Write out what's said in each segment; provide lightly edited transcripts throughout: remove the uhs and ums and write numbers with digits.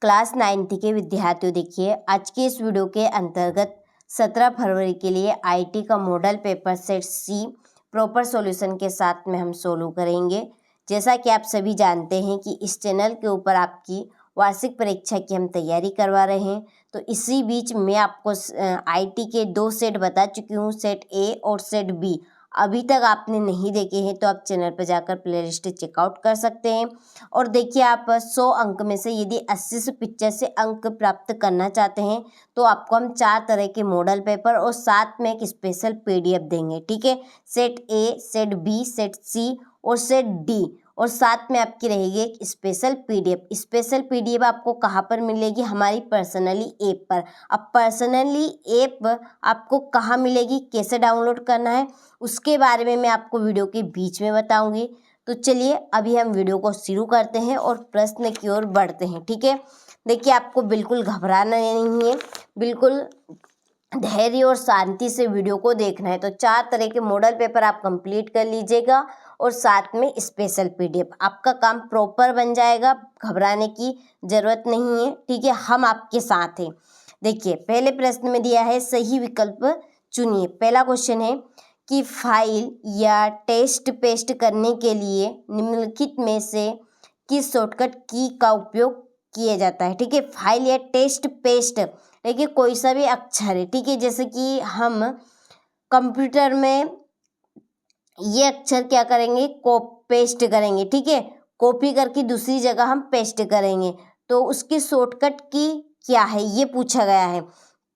Class 9th के विद्यार्थियों, देखिए आज के इस वीडियो के अंतर्गत 17 फरवरी के लिए आईटी का मॉडल पेपर सेट सी प्रॉपर सॉल्यूशन के साथ में हम सोल्व करेंगे। जैसा कि आप सभी जानते हैं कि इस चैनल के ऊपर आपकी वार्षिक परीक्षा की हम तैयारी करवा रहे हैं, तो इसी बीच मैं आपको आईटी के 2 सेट बता चुकी हूँ, सेट ए और सेट बी। अभी तक आपने नहीं देखे हैं तो आप चैनल पर जाकर प्लेलिस्ट चेकआउट कर सकते हैं। और देखिए, आप 100 अंक में से यदि 80 से 85 अंक प्राप्त करना चाहते हैं तो आपको हम 4 तरह के मॉडल पेपर और साथ में एक स्पेशल पीडीएफ देंगे। ठीक है, set A, set B, set C और सेट डी, और साथ में आपकी रहेगी एक स्पेशल पीडीएफ। स्पेशल पीडीएफ आपको कहाँ पर मिलेगी? हमारी पर्सनली ऐप पर। अब पर्सनली ऐप आपको कहाँ मिलेगी, कैसे डाउनलोड करना है, उसके बारे में मैं आपको वीडियो के बीच में बताऊंगी। तो चलिए अभी हम वीडियो को शुरू करते हैं और प्रश्न की ओर बढ़ते हैं। ठीक है, देखिए आपको बिल्कुल घबराना नहीं है, बिल्कुल धैर्य और शांति से वीडियो को देखना है। तो 4 तरह के मॉडल पेपर आप कंप्लीट कर लीजिएगा और साथ में स्पेशल पीडीएफ, आपका काम प्रॉपर बन जाएगा। घबराने की ज़रूरत नहीं है। ठीक है, हम आपके साथ हैं। देखिए, पहले प्रश्न में दिया है सही विकल्प चुनिए। पहला क्वेश्चन है कि फाइल या टेस्ट पेस्ट करने के लिए निम्नलिखित में से किस शॉर्टकट की का उपयोग किया जाता है? ठीक है, फाइल या टेस्ट पेस्ट, देखिए कोई सा भी अक्षर है। ठीक है, जैसे कि हम कंप्यूटर में ये अक्षर क्या करेंगे, पेस्ट करेंगे। ठीक है, कॉपी करके दूसरी जगह हम पेस्ट करेंगे, तो उसकी शॉर्टकट की क्या है ये पूछा गया है।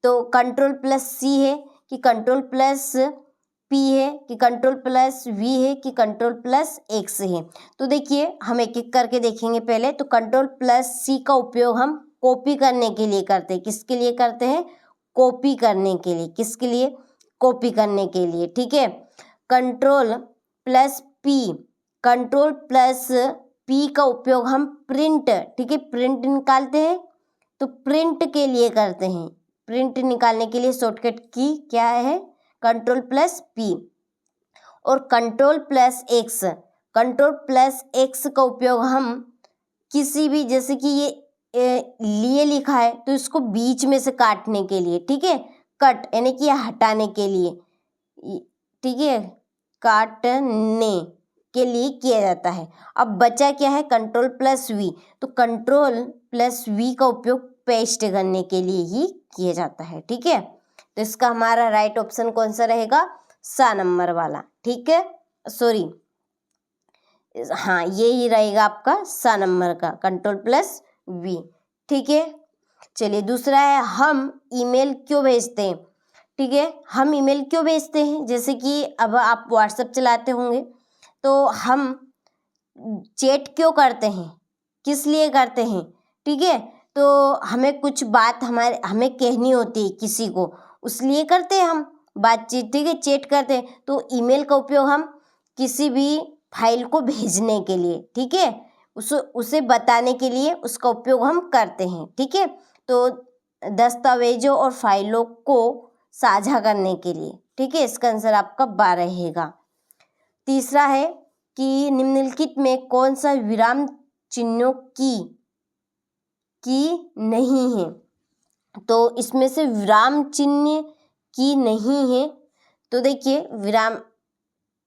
तो कंट्रोल+C है कि कंट्रोल+P है कि कंट्रोल+V है कि कंट्रोल+X है। तो देखिए हम एक एक करके देखेंगे। पहले तो कंट्रोल+C का उपयोग हम कॉपी करने के लिए करते हैं। किसके लिए करते हैं? कॉपी करने के लिए। किसके लिए? कॉपी करने के लिए। ठीक है, कंट्रोल+P का उपयोग हम प्रिंट, ठीक है, प्रिंट निकालते हैं तो प्रिंट के लिए करते हैं। प्रिंट निकालने के लिए शॉर्टकट की क्या है? कंट्रोल+P। और कंट्रोल+X, कंट्रोल+X का उपयोग हम किसी भी, जैसे कि ये लिए लिखा है तो इसको बीच में से काटने के लिए, ठीक है, कट यानी कि हटाने के लिए, ठीक है, काटने के लिए किया जाता है। अब बचा क्या है? कंट्रोल+V। तो कंट्रोल+V का उपयोग पेस्ट करने के लिए ही किया जाता है। ठीक है, तो इसका हमारा राइट ऑप्शन कौन सा रहेगा? सा नंबर वाला। ठीक है, सॉरी, हाँ यही रहेगा आपका सा नंबर का, कंट्रोल+V। ठीक है, चलिए दूसरा है हम ईमेल क्यों भेजते हैं? ठीक है, हम ईमेल क्यों भेजते हैं? जैसे कि अब आप व्हाट्सएप चलाते होंगे तो हम चैट क्यों करते हैं, किस लिए करते हैं? ठीक है, तो हमें कुछ बात हमें कहनी होती है किसी को, उस लिए करते हैं हम बातचीत। ठीक है, चैट करते हैं। तो ईमेल का उपयोग हम किसी भी फाइल को भेजने के लिए, ठीक है, उसे बताने के लिए उसका उपयोग हम करते हैं। ठीक है, तो दस्तावेजों और फाइलों को साझा करने के लिए। ठीक है, इसका आंसर आपका 12 रहेगा। तीसरा है कि निम्नलिखित में कौन सा विराम चिन्हों की नहीं है? तो इसमें से विराम चिन्ह की नहीं है, तो देखिए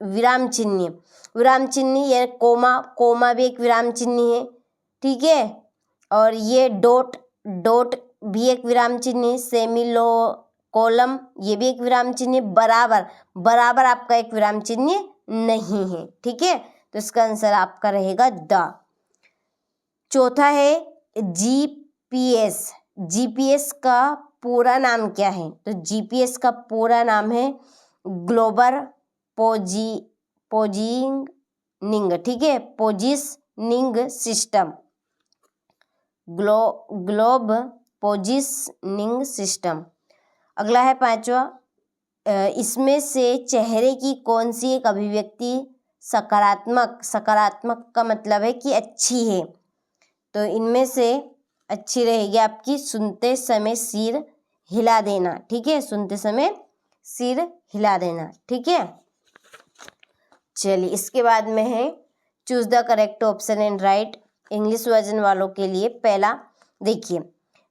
विराम चिन्ह ये कोमा भी एक विराम चिन्ह है। ठीक है, और ये डॉट भी एक विराम चिन्ह है। सेमीकोलन ये भी एक विराम चिन्ह है। बराबर आपका एक विराम चिन्ह नहीं है। ठीक है, तो इसका आंसर आपका रहेगा द। चौथा है जीपीएस का पूरा नाम क्या है? तो जीपीएस का पूरा नाम है ग्लोबल पोजीशनिंग, ठीक है, positioning system, globe positioning system. अगला है 5वां, इसमें से चेहरे की कौन सी एक अभिव्यक्ति सकारात्मक का मतलब है कि अच्छी है? तो इनमें से अच्छी रहेगी आपकी सुनते समय सिर हिला देना। ठीक है, सुनते समय सिर हिला देना। ठीक है, चलिए इसके बाद में है choose the correct option and write. English version वालों के लिए पहला, देखिए,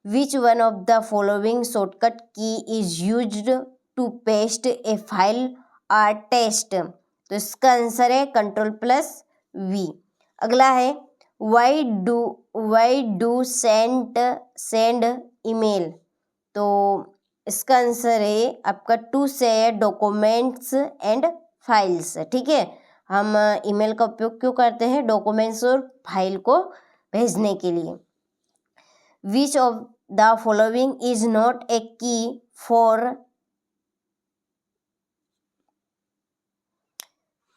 which one of the following shortcut key is used to paste a file or test. तो इसका आंसर है Ctrl+V। अगला है वाई डू सेंड ईमेल। तो इसका आंसर है आपका to share documents and files. ठीक है, हम ईमेल का उपयोग क्यों करते हैं? डॉक्यूमेंट्स और फाइल को भेजने के लिए। Which of the following is not a की फॉर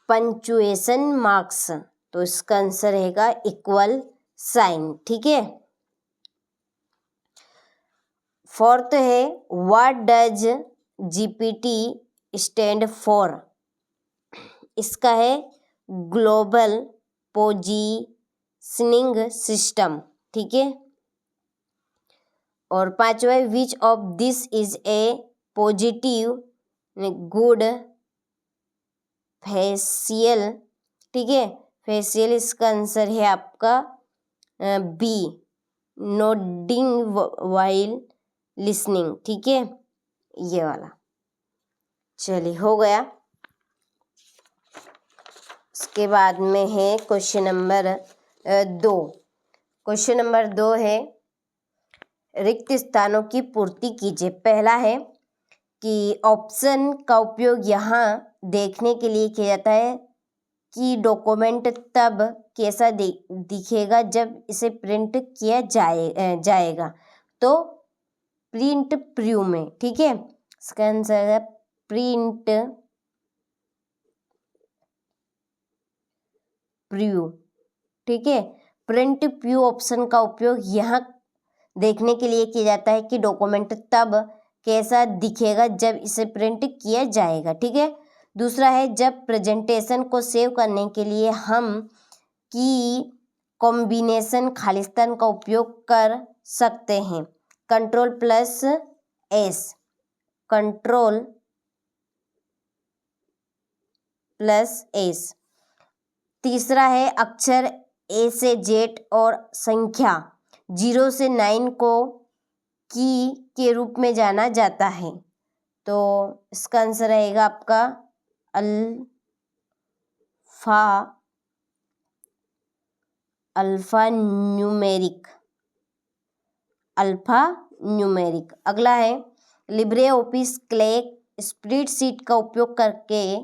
पंचुएशन मार्क्स। तो इसका आंसर रहेगा इक्वल साइन। ठीक है, फोर्थ है what does GPT stand for. इसका है ग्लोबल पोजीशनिंग सिस्टम। ठीक है, और पांचवा है which of this is a positive good facial. ठीक है, फेशियल इसका आंसर है आपका बी, नोडिंग वाइल लिसनिंग। ठीक है, ये वाला। चलिए, हो गया। इसके बाद में है क्वेश्चन नंबर 2। क्वेश्चन नंबर 2 है रिक्त स्थानों की पूर्ति कीजिए। पहला है कि ऑप्शन का उपयोग यहाँ देखने के लिए किया जाता है कि डॉक्यूमेंट तब कैसा दिखेगा जब इसे प्रिंट किया जाएगा। तो प्रिंट प्रू में। ठीक है, इसका आंसर है प्रिंट प्रू। ठीक है, प्रिंट प्रू ऑप्शन का उपयोग यहाँ देखने के लिए किया जाता है कि डॉक्यूमेंट तब कैसा दिखेगा जब इसे प्रिंट किया जाएगा। ठीक है, दूसरा है जब प्रेजेंटेशन को सेव करने के लिए हम की कॉम्बिनेशन खालिस्तान का उपयोग कर सकते हैं। Ctrl+S। Ctrl+S। तीसरा है अक्षर A से Z और संख्या 0 से 9 को की के रूप में जाना जाता है। तो इसका आंसर रहेगा आपका अल्फा न्यूमेरिक। अगला है लिब्रे ऑफिस क्लैक स्प्रेडशीट का उपयोग करके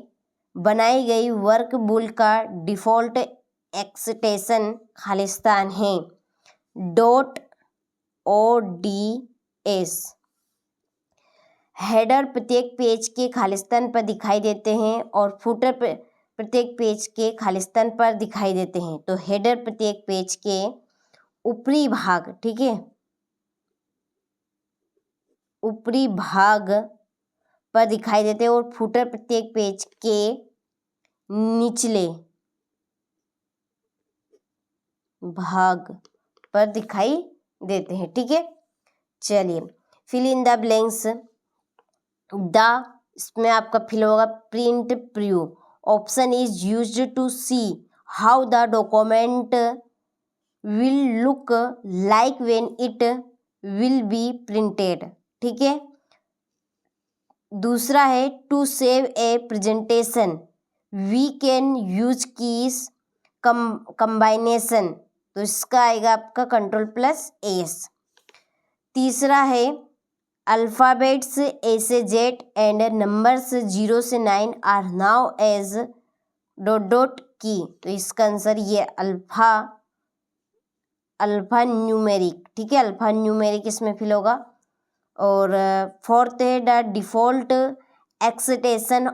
बनाई गई वर्कबुक का डिफ़ॉल्ट एक्सटेंशन खालिस्तान है .ods। हेडर प्रत्येक पेज के खालिस्तान पर दिखाई देते हैं और फुटर प्रत्येक पेज के खालिस्तान पर दिखाई देते हैं। तो हेडर प्रत्येक पेज के ऊपरी भाग, ठीक है, ऊपरी भाग पर दिखाई देते हैं और फुटर प्रत्येक पेज के निचले भाग पर दिखाई देते हैं। ठीक है, चलिए फिल इन द ब्लैंक्स। इसमें आपका फिल होगा print preview option is used to see how the document will look like when it will be printed. ठीक है, दूसरा है to save a presentation we can use keys combination. तो इसका आएगा आपका Ctrl+S। तीसरा है अल्फ़ाबेट्स A से Z एंड नंबर्स 0 से 9 आर नाउ एज ... की। तो इसका आंसर ये अल्फा न्यूमेरिक। ठीक है, अल्फा न्यूमेरिक इसमें फिल होगा। और फोर्थ है the default extension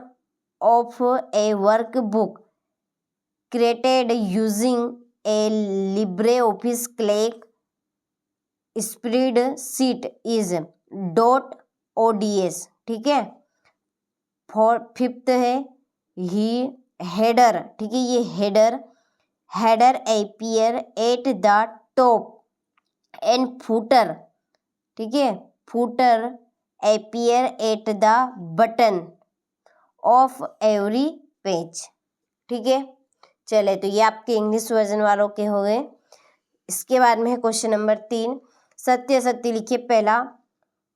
of A work book created using A Libre office clack spreadsheet is .ods। ठीक है, फिफ्थ है हेडर। ठीक है, ये header appear at the top and footer. ठीक है, footer appear at the button of every page. ठीक है, चले तो ये आपके इंग्लिश वर्जन वालों के हो गए। इसके बाद में है क्वेश्चन नंबर 3 सत्य असत्य लिखिए। पहला,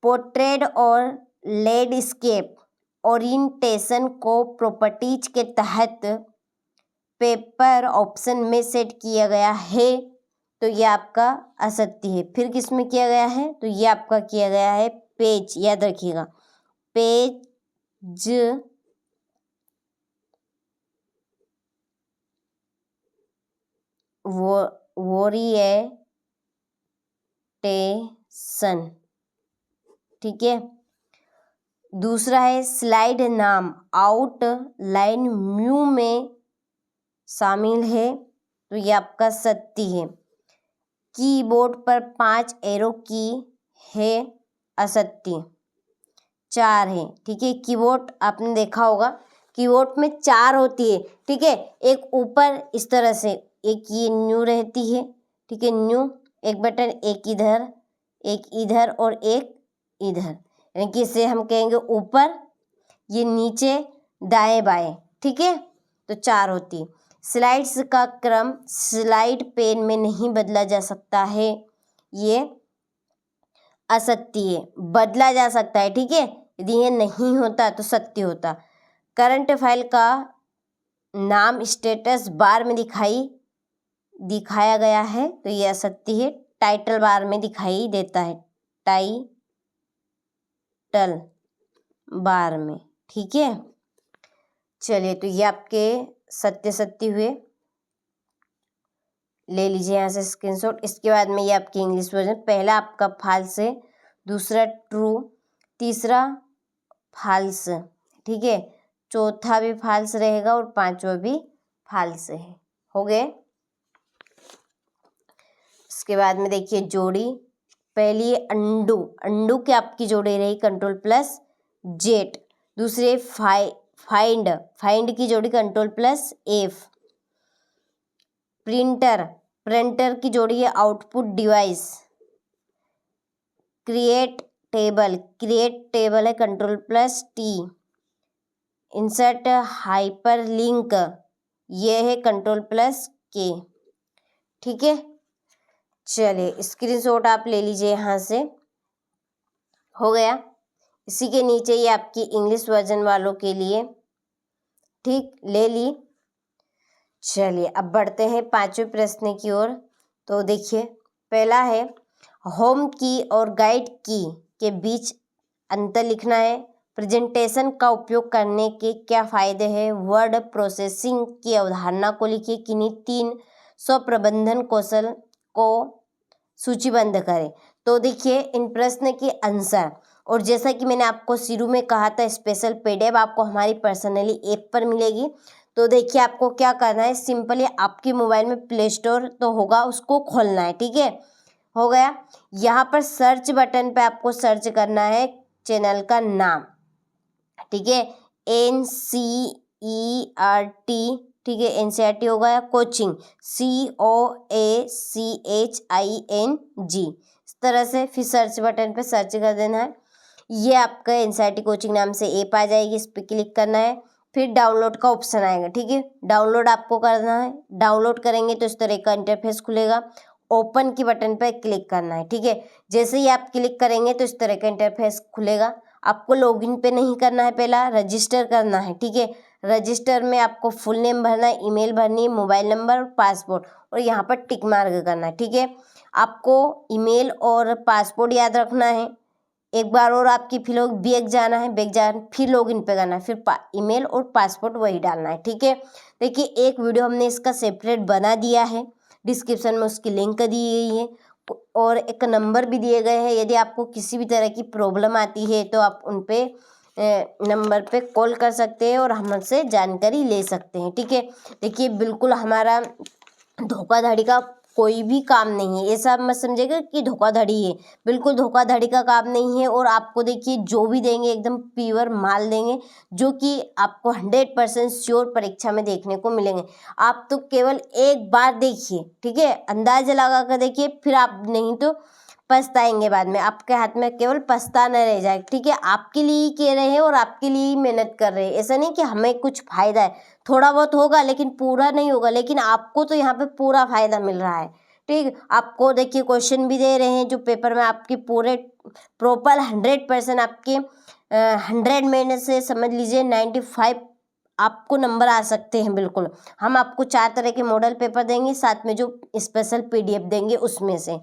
पोर्ट्रेट और लैंडस्केप ओरिएंटेशन को प्रॉपर्टीज के तहत पेपर ऑप्शन में सेट किया गया है, तो ये आपका असत्य है। फिर किस में किया गया है, तो ये आपका किया गया है पेज, याद रखिएगा, पेज ओरिएंटेशन, ठीक है। दूसरा है स्लाइड नाम आउटलाइन व्यू में शामिल है, तो ये आपका सत्य है। कीबोर्ड पर 5 एरो की है, असत्य। 4 है, ठीक है। कीबोर्ड आपने देखा होगा, कीबोर्ड में 4 होती है, ठीक है। एक ऊपर इस तरह से, एक ये न्यू रहती है, ठीक है, न्यू, एक बटन, एक इधर और एक इधर, यानी कि इसे हम कहेंगे ऊपर, ये नीचे, दाएं बाएं, ठीक है। तो 4 होती है। स्लाइड्स का क्रम स्लाइड पेन में नहीं बदला जा सकता है, ये असत्य है। बदला जा सकता है, ठीक है, यदि ये नहीं होता तो सत्य होता। करंट फाइल का नाम स्टेटस बार में दिखाया गया है, तो ये असत्य है। टाइटल बार में दिखाई देता है, टाइटल बार में, ठीक है। चलिए, तो ये आपके सत्य हुए, ले लीजिए यहाँ से स्क्रीनशॉट। इसके बाद में ये आपकी इंग्लिश वर्जन, पहला आपका फॉल्स है, दूसरा ट्रू, तीसरा फॉल्स, ठीक है, चौथा भी फॉल्स रहेगा और पांचवा भी फॉल्स है। हो गए। इसके बाद में देखिए जोड़ी, पहली अंडू की आपकी जोड़ी रही Ctrl+Z, दूसरे फाइंड की जोड़ी Ctrl+F, प्रिंटर की जोड़ी है आउटपुट डिवाइस, क्रिएट टेबल है Ctrl+T, इंसर्ट हाइपरलिंक, ये है Ctrl+K, ठीक है। चलिए, स्क्रीनशॉट आप ले लीजिए यहाँ से, हो गया। इसी के नीचे ये आपकी इंग्लिश वर्जन वालों के लिए, ठीक, ले ली। चलिए, अब बढ़ते हैं 5वें प्रश्न की ओर। तो देखिए, पहला है होम की और गाइड की के बीच अंतर लिखना है। प्रेजेंटेशन का उपयोग करने के क्या फायदे हैं। वर्ड प्रोसेसिंग की अवधारणा को लिखिए। किन्हीं 3 स्वप्रबंधन कौशल को सूचीबद्ध करें। तो देखिए, इन प्रश्न के आंसर, और जैसा कि मैंने आपको शुरू में कहा था, स्पेशल PDF आपको हमारी पर्सनली ऐप पर मिलेगी। तो देखिए, आपको क्या करना है, सिंपली आपके मोबाइल में प्ले स्टोर तो होगा, उसको खोलना है, ठीक है। हो गया। यहाँ पर सर्च बटन पे आपको सर्च करना है चैनल का नाम, ठीक है, NCERT, ठीक है, NCERT हो गया। कोचिंग COACHING, इस तरह से फिर सर्च बटन पे सर्च कर देना है। ये आपका NCERT कोचिंग नाम से ऐप आ जाएगी, इस पर क्लिक करना है। फिर डाउनलोड का ऑप्शन आएगा, ठीक है, डाउनलोड आपको करना है। डाउनलोड करेंगे तो इस तरह का इंटरफेस खुलेगा। ओपन की बटन पर क्लिक करना है, ठीक है। जैसे ही आप क्लिक करेंगे तो इस तरह का इंटरफेस खुलेगा। आपको लॉगिन पे नहीं करना है, पहला रजिस्टर करना है, ठीक है। रजिस्टर में आपको फुल नेम भरना है, ईमेल भरनी है, मोबाइल नंबर और पासपोर्ट, और यहाँ पर टिक मार्क करना है, ठीक है। आपको ईमेल और पासपोर्ट याद रखना है। एक बार और आपकी फिर बैक जाना है, फिर लॉगिन पे करना है, फिर ईमेल और पासपोर्ट वही डालना है, ठीक है। देखिए, एक वीडियो हमने इसका सेपरेट बना दिया है, डिस्क्रिप्शन में उसकी लिंक दी गई है, और एक नंबर भी दिए गए हैं। यदि आपको किसी भी तरह की प्रॉब्लम आती है तो आप उन पे नंबर पे कॉल कर सकते हैं और हमसे जानकारी ले सकते हैं, ठीक है। देखिए, बिल्कुल हमारा धोखाधड़ी का कोई भी काम नहीं है, ऐसा मत समझिएगा कि धोखाधड़ी है, बिल्कुल धोखाधड़ी का काम नहीं है। और आपको देखिए, जो भी देंगे एकदम प्योर माल देंगे, जो कि आपको 100% श्योर परीक्षा में देखने को मिलेंगे। आप तो केवल एक बार देखिए, ठीक है, अंदाजा लगा कर देखिए, फिर आप नहीं तो पछताएंगे बाद में। आपके हाथ में केवल पछताना रह जाए, ठीक है। आपके लिए ही कह रहे हैं और आपके लिए ही मेहनत कर रहे हैं, ऐसा नहीं कि हमें कुछ फायदा है, थोड़ा बहुत होगा लेकिन पूरा नहीं होगा, लेकिन आपको तो यहाँ पे पूरा फायदा मिल रहा है, ठीक, आपको देखिए क्वेश्चन भी दे रहे हैं जो पेपर में आपके पूरे प्रॉपर 100% आपके 100 में से समझ लीजिए 95 आपको नंबर आ सकते हैं। बिल्कुल, हम आपको 4 तरह के मॉडल पेपर देंगे, साथ में जो स्पेशल PDF देंगे उसमें से।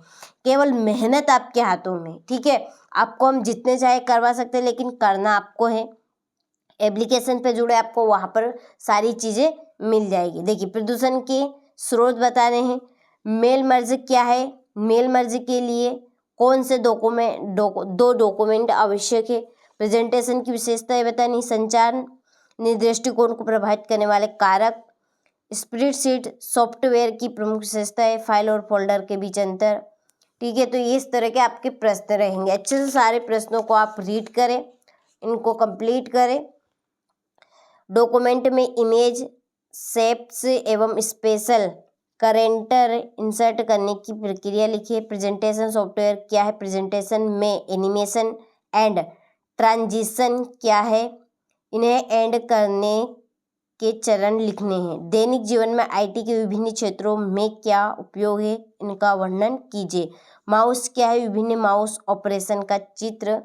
केवल मेहनत आपके हाथों में, ठीक है। आपको हम जितने चाहे करवा सकते हैं, लेकिन करना आपको है। एप्लीकेशन पे जुड़े, आपको वहाँ पर सारी चीज़ें मिल जाएगी। देखिए, प्रदूषण के स्रोत बता रहे हैं। मेल मर्ज क्या है? मेल मर्ज के लिए कौन से दो डॉक्यूमेंट आवश्यक है? प्रेजेंटेशन की विशेषताएं बतानी। संचार दृष्टिकोण को प्रभावित करने वाले कारक। स्प्रेडशीट सॉफ्टवेयर की प्रमुख विशेषताएं। फाइल और फोल्डर के बीच अंतर। ठीक है, तो इस तरह के आपके प्रश्न रहेंगे। अच्छे से सारे प्रश्नों को आप रीड करें, इनको कंप्लीट करें। डॉक्यूमेंट में इमेज, शेप्स एवं स्पेशल करेंटर इंसर्ट करने की प्रक्रिया लिखिए। प्रेजेंटेशन सॉफ्टवेयर क्या है? प्रेजेंटेशन में एनिमेशन एंड ट्रांजिशन क्या है? इन्हें एंड करने के चरण लिखने हैं। दैनिक जीवन में IT के विभिन्न क्षेत्रों में क्या उपयोग है? इनका वर्णन कीजिए। माउस क्या है? विभिन्न माउस ऑपरेशन का चित्र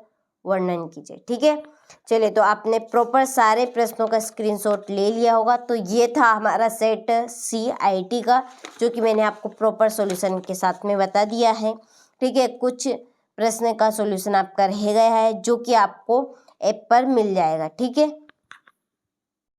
वर्णन कीजिए। ठीक है, चलिए, तो आपने प्रॉपर सारे प्रश्नों का स्क्रीनशॉट ले लिया होगा। तो ये था हमारा सेट C IT का, जो कि मैंने आपको प्रॉपर सॉल्यूशन के साथ में बता दिया है। ठीक है, कुछ प्रश्न का सॉल्यूशन आपका रह गया है जो कि आपको ऐप पर मिल जाएगा। ठीक है।